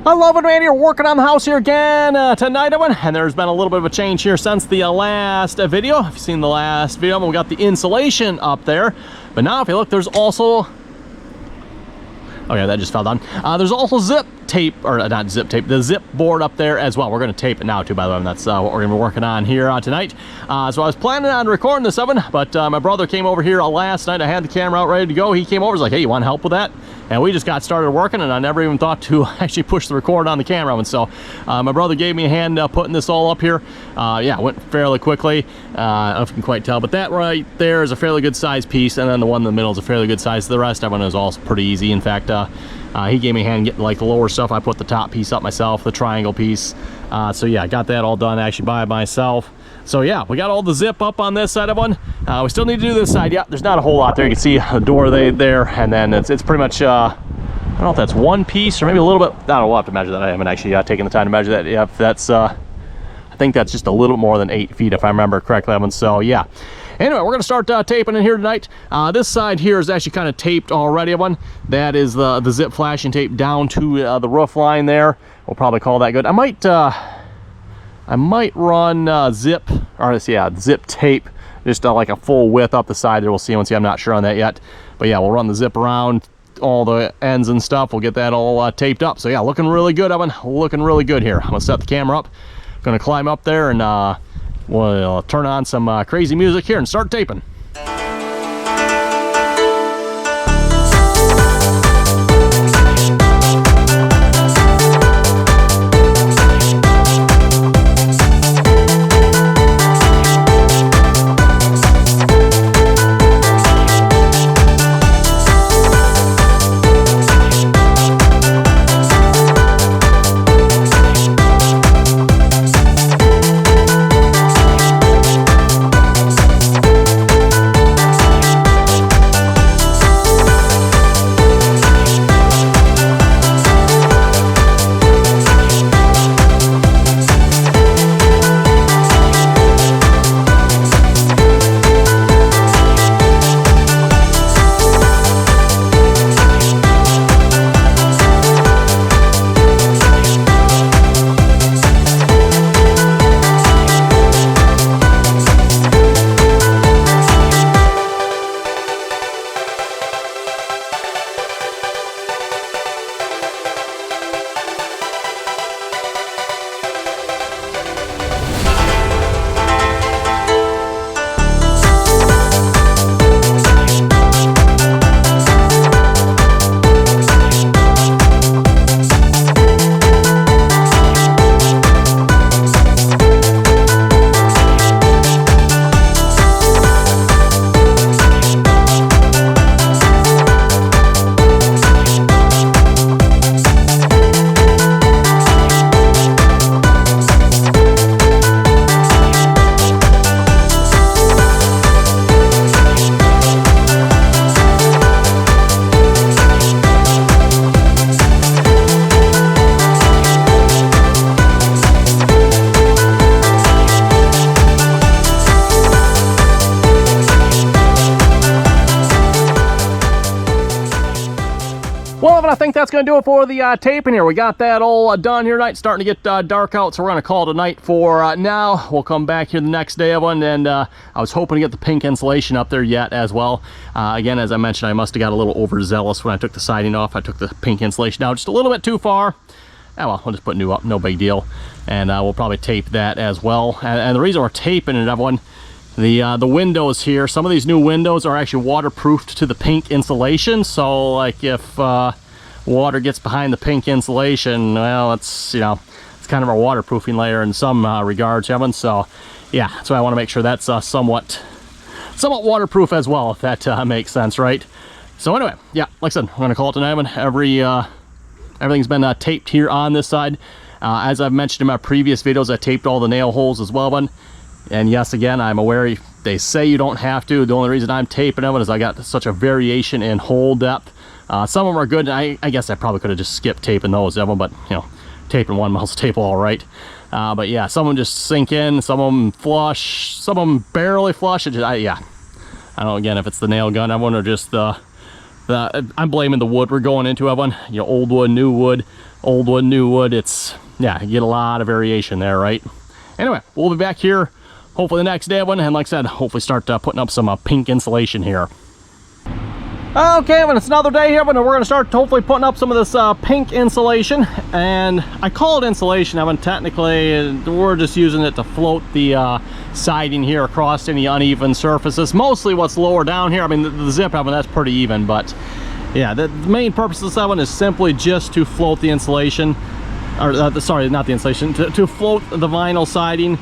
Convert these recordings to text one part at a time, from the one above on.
I love it, man. You're working on the house here again tonight, and there's been a little bit of a change here since the last video. If you've seen the last video, we got the insulation up there, but now if you look, there's also, okay, that just fell down. There's also zip tape, or not zip tape, the zip board up there as well. We're going to tape it now too, by the way, and that's what we're going to be working on here tonight. So I was planning on recording this one, but my brother came over here last night. I had the camera out ready to go. He came over, was like, hey, you want help with that? And we just got started working, and I never even thought to actually push the record on the camera. And so my brother gave me a hand putting this all up here. Yeah, it went fairly quickly. I don't know if you can quite tell, but that right there is a fairly good size piece, and then the one in the middle is a fairly good size. The rest of it was all pretty easy. In fact, he gave me a hand getting like the lower stuff. I put the top piece up myself, the triangle piece. So yeah, I got that all done actually by myself. So yeah, we got all the zip up on this side of one. We still need to do this side. Yeah, there's not a whole lot there. You can see the door there, and then it's pretty much, I don't know if that's one piece or maybe a little bit. I don't know, we'll have to measure that. I haven't actually taken the time to measure that. Yeah, that's, I think that's just a little more than 8 feet if I remember correctly. So yeah. Anyway, we're going to start taping in here tonight. This side here is actually kind of taped already. That is the zip flashing tape down to the roof line there. We'll probably call that good. I might run zip tape, just like a full width up the side there. We'll see. I'm not sure on that yet. But yeah, we'll run the zip around all the ends and stuff. We'll get that all taped up. So yeah, looking really good, Evan. Looking really good here. I'm going to set the camera up. Going to climb up there and we'll turn on some crazy music here and start taping. Well, I think that's going to do it for the taping here. We got that all done here tonight. Starting to get dark out, so we're going to call it a night for now. We'll come back here the next day, Evan, and I was hoping to get the pink insulation up there yet as well. Again, as I mentioned, I must have got a little overzealous when I took the siding off. I took the pink insulation out just a little bit too far. Oh, well, we'll just put new up, no big deal. And we'll probably tape that as well. And the reason we're taping it, everyone, the windows here, some of these new windows are actually waterproofed to the pink insulation. So like if water gets behind the pink insulation, well, it's, you know, it's kind of a waterproofing layer in some regards, Evan. So yeah, so I want to make sure that's somewhat waterproof as well, if that makes sense, right? So anyway, yeah, like I said, I'm going to call it tonight, Evan. Everything's been taped here on this side. As I've mentioned in my previous videos, I taped all the nail holes as well, Evan. And yes, again, I'm aware they say you don't have to. The only reason I'm taping them is I got such a variation in hole depth. Some of them are good, and I guess I probably could have just skipped taping those, Evan, but you know, taping one melts tape all right. But yeah, some of them just sink in, some of them flush, some of them barely flush. Yeah, I don't know, again, if it's the nail gun, I wonder just I'm blaming the wood we're going into, everyone. You know, old wood, new wood, old wood, new wood. It's, yeah, you get a lot of variation there, right? Anyway, we'll be back here hopefully the next day, everyone, and like I said, hopefully start putting up some pink insulation here. Okay, well, it's another day here, but we're going to start hopefully putting up some of this pink insulation. And I call it insulation, I mean, technically we're just using it to float the siding here across any uneven surfaces. Mostly what's lower down here, I mean, the zip, I mean, that's pretty even, but yeah, the main purpose of this one is simply just to float the insulation, or sorry, not the insulation, to float the vinyl siding.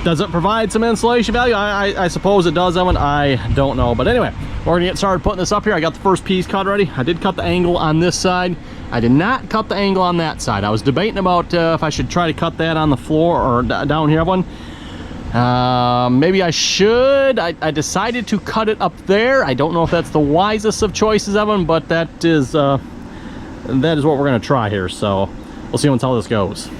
Does it provide some insulation value? I suppose it does, Evan. I don't know. But anyway, we're going to get started putting this up here. I got the first piece cut already. I did cut the angle on this side. I did not cut the angle on that side. I was debating about if I should try to cut that on the floor or down here, Evan. Maybe I should. I decided to cut it up there. I don't know if that's the wisest of choices, Evan, but that is what we're going to try here. So we'll see how this goes.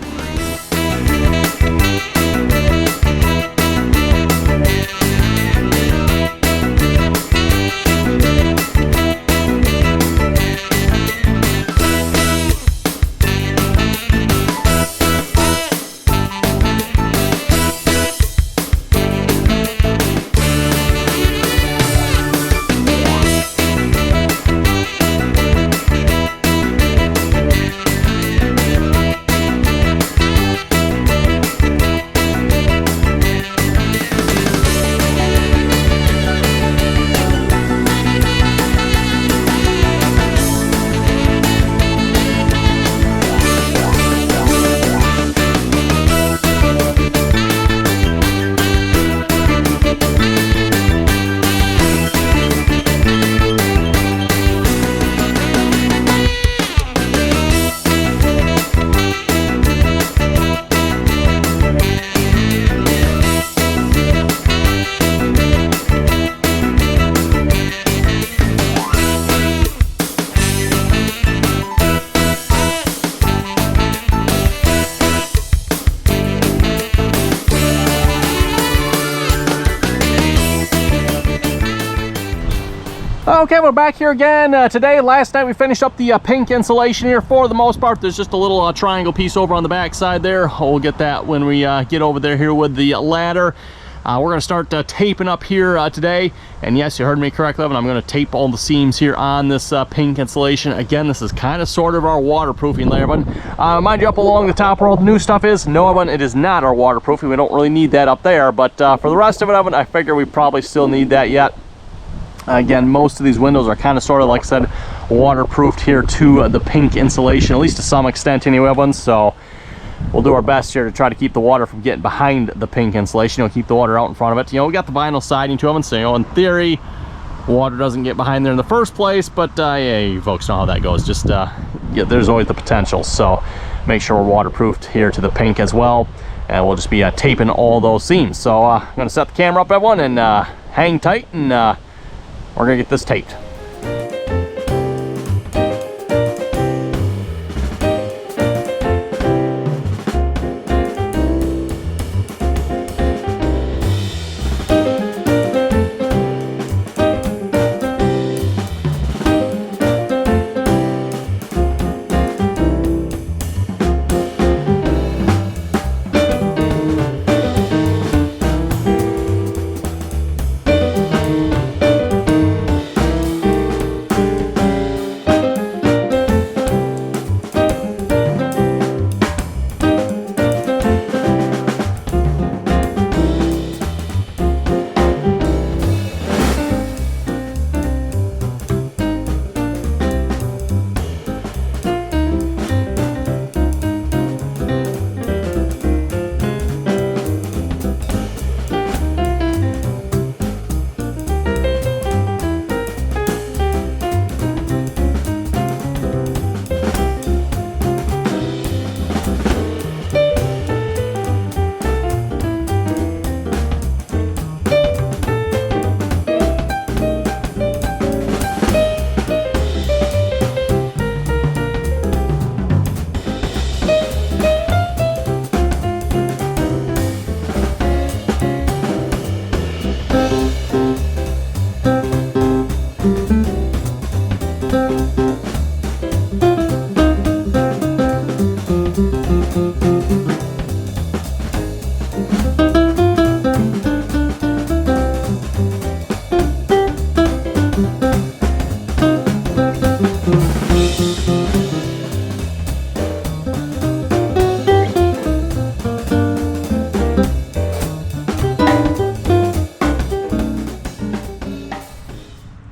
Okay, we're back here again today. Last night we finished up the pink insulation here for the most part. There's just a little triangle piece over on the back side there. We'll get that when we get over there here with the ladder. We're going to start taping up here today. And yes, you heard me correctly, Evan. I'm going to tape all the seams here on this pink insulation. Again, this is kind of sort of our waterproofing layer, but mind you, up along the top where all the new stuff is, no, Evan, it is not our waterproofing. We don't really need that up there. But for the rest of it, Evan, I figure we probably still need that yet. Again, most of these windows are kind of sort of, like I said, waterproofed here to the pink insulation, at least to some extent anyway, Evan. So we'll do our best here to try to keep the water from getting behind the pink insulation. You know, keep the water out in front of it. You know, we got the vinyl siding to them, so, you know, in theory, water doesn't get behind there in the first place. But yeah, you folks know how that goes. Just yeah, there's always the potential. So make sure we're waterproofed here to the pink as well, and we'll just be taping all those seams. So I'm going to set the camera up, everyone, and hang tight, and we're gonna get this taped.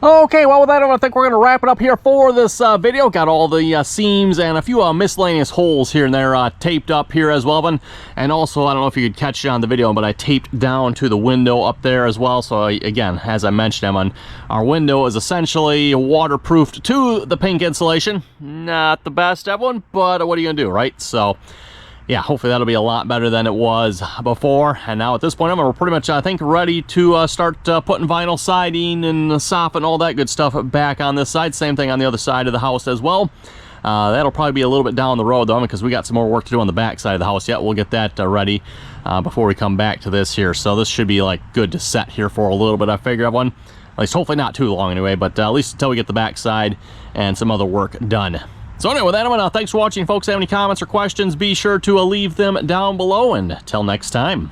Okay, well, with that, I think we're going to wrap it up here for this video. Got all the seams and a few miscellaneous holes here and there taped up here as well. And also, I don't know if you could catch it on the video, but I taped down to the window up there as well. So, again, as I mentioned, Evan, our window is essentially waterproofed to the pink insulation. Not the best, Evan, but what are you going to do, right? So, yeah, hopefully that'll be a lot better than it was before. And now at this point, we're pretty much, I think, ready to start putting vinyl siding and soffit and all that good stuff back on this side. Same thing on the other side of the house as well. That'll probably be a little bit down the road, though, because we got some more work to do on the back side of the house yet. We'll get that ready before we come back to this here. So this should be, like, good to set here for a little bit, I figure, everyone. At least, hopefully not too long anyway, but at least until we get the back side and some other work done. So anyway, with that, thanks for watching, folks. If you have any comments or questions, be sure to leave them down below. And until next time.